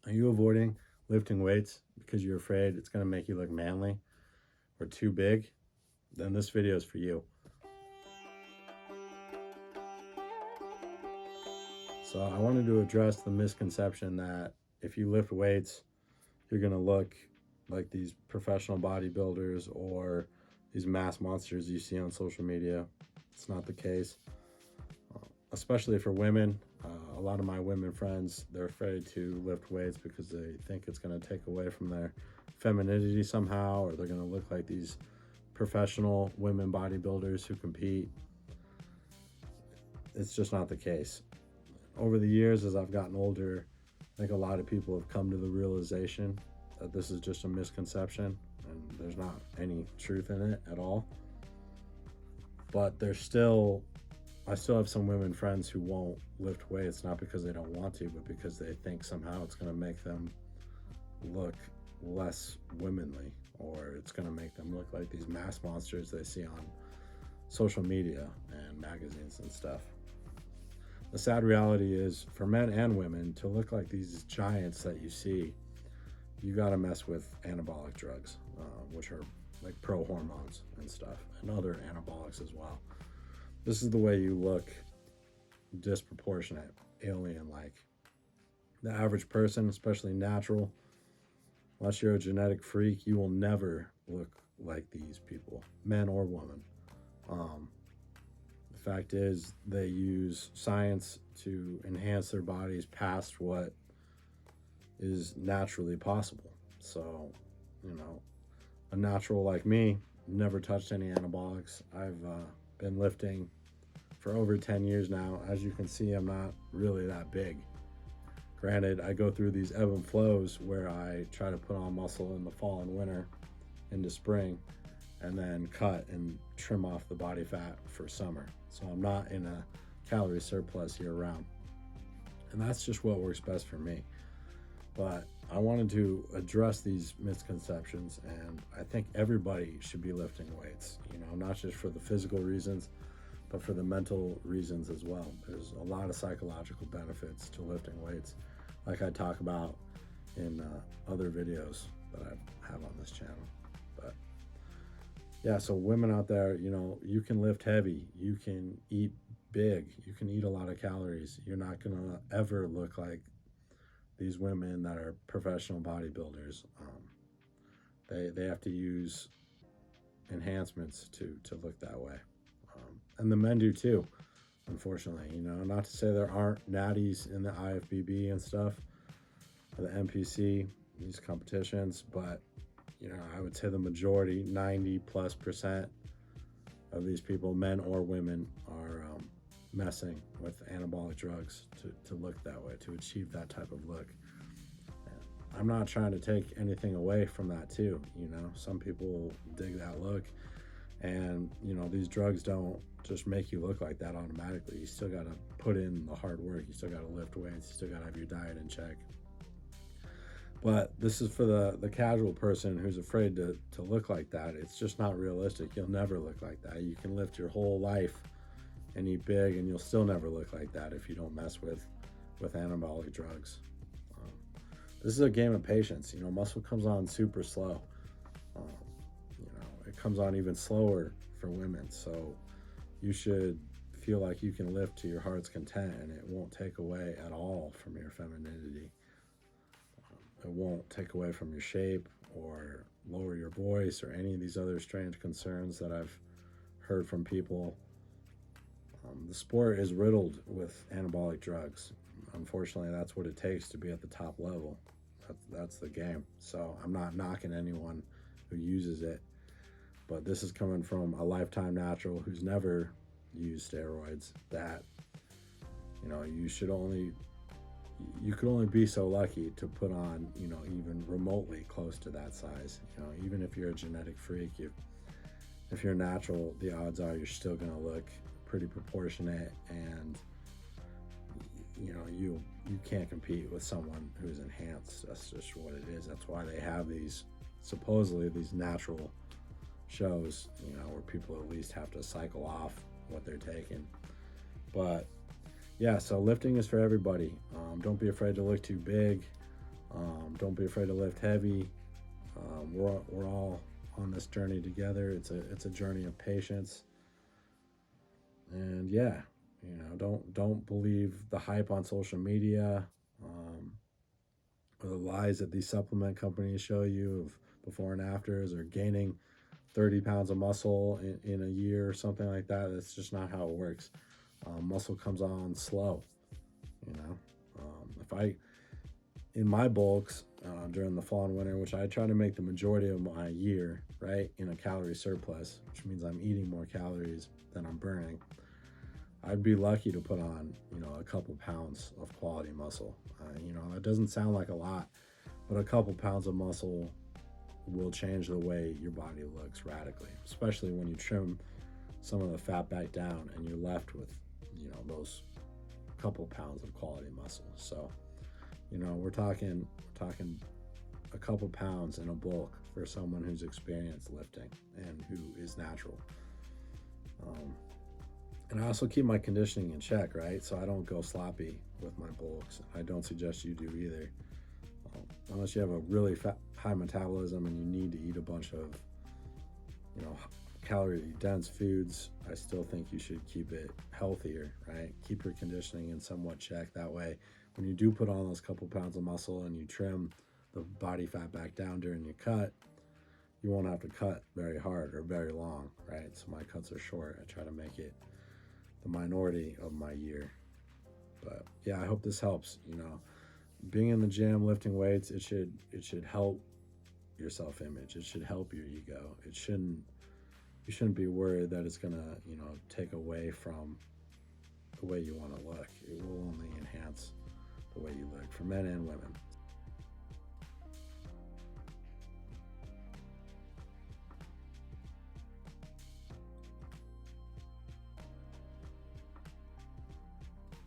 Are you avoiding lifting weights because you're afraid it's going to make you look manly or too big? Then this video is for you. So I wanted to address the misconception that if you lift weights, you're going to look like these professional bodybuilders or these mass monsters you see on social media. It's not the case, especially for women. A lot of my women friends, they're afraid to lift weights because they think it's going to take away from their femininity somehow, or they're going to look like these professional women bodybuilders who compete. It's just not the case. Over the years, as I've gotten older, I think a lot of people have come to the realization that this is just a misconception and there's not any truth in it at all. But I still have some women friends who won't lift weights, not because they don't want to, but because they think somehow it's going to make them look less womanly, or it's going to make them look like these mass monsters they see on social media and magazines and stuff. The sad reality is, for men and women to look like these giants that you see, you got to mess with anabolic drugs, which are like pro hormones and stuff, and other anabolics as well. This is the way you look disproportionate, alien-like. The average person, especially natural, unless you're a genetic freak, you will never look like these people, men or women. The fact is, they use science to enhance their bodies past what is naturally possible. So, a natural like me never touched any anabolics. I've been lifting for over 10 years now. As you can see, I'm not really that big. Granted, I go through these ebb and flows where I try to put on muscle in the fall and winter into spring, and then cut and trim off the body fat for summer. So I'm not in a calorie surplus year round. And that's just what works best for me. But I wanted to address these misconceptions, and I think everybody should be lifting weights, not just for the physical reasons, but for the mental reasons as well. There's a lot of psychological benefits to lifting weights, like I talk about in other videos that I have on this channel. But yeah, so women out there, you can lift heavy, you can eat big, you can eat a lot of calories. You're not gonna ever look like these women that are professional bodybuilders. They have to use enhancements to look that way. And the men do too, unfortunately. Not to say there aren't natties in the IFBB and stuff, or the NPC, these competitions, but I would say the majority, 90+% of these people, men or women, are messing with anabolic drugs to look that way, to achieve that type of look. I'm not trying to take anything away from that too. Some people dig that look, and these drugs don't just make you look like that automatically. You still got to put in the hard work. You still got to lift weights. You still got to have your diet in check. But this is for the casual person who's afraid to look like that. It's just not realistic. You'll never look like that. You can lift your whole life and eat big, and you'll still never look like that if you don't mess with anabolic drugs. This is a game of patience. Muscle comes on super slow. It comes on even slower for women. So you should feel like you can lift to your heart's content, and it won't take away at all from your femininity. It won't take away from your shape or lower your voice or any of these other strange concerns that I've heard from people. The sport is riddled with anabolic drugs. Unfortunately, that's what it takes to be at the top level. That's the game. So I'm not knocking anyone who uses it, but this is coming from a lifetime natural who's never used steroids. That you could only be so lucky to put on even remotely close to that size. Even if you're a genetic freak, if you're natural, the odds are you're still going to look pretty proportionate, and you can't compete with someone who's enhanced. That's just what it is. That's why they have supposedly these natural shows, where people at least have to cycle off what they're taking. But yeah, so lifting is for everybody. Don't be afraid to look too big. Don't be afraid to lift heavy. We're all on this journey together. It's a journey of patience. And yeah, don't believe the hype on social media, or the lies that these supplement companies show you of before and afters, or gaining 30 pounds of muscle in a year or something like that. That's just not how it works. Muscle comes on slow. If I in my bulks during the fall and winter, which I try to make the majority of my year, right, in a calorie surplus, which means I'm eating more calories than I'm burning, I'd be lucky to put on, a couple pounds of quality muscle. It doesn't sound like a lot, but a couple pounds of muscle will change the way your body looks radically, especially when you trim some of the fat back down and you're left with, those couple pounds of quality muscle. So, we're talking a couple pounds in a bulk for someone who's experienced lifting and who is natural. And I also keep my conditioning in check, right? So I don't go sloppy with my bulks. I don't suggest you do either. Unless you have a really high metabolism and you need to eat a bunch of, calorie-dense foods, I still think you should keep it healthier, right? Keep your conditioning in somewhat check. That way, when you do put on those couple pounds of muscle and you trim the body fat back down during your cut, you won't have to cut very hard or very long, right? So my cuts are short. I try to make it the minority of my year. But yeah, I hope this helps. Being in the gym, lifting weights, it should help your self-image. It should help your ego. You shouldn't be worried that it's gonna, take away from the way you want to look. It will only enhance the way you look, for men and women.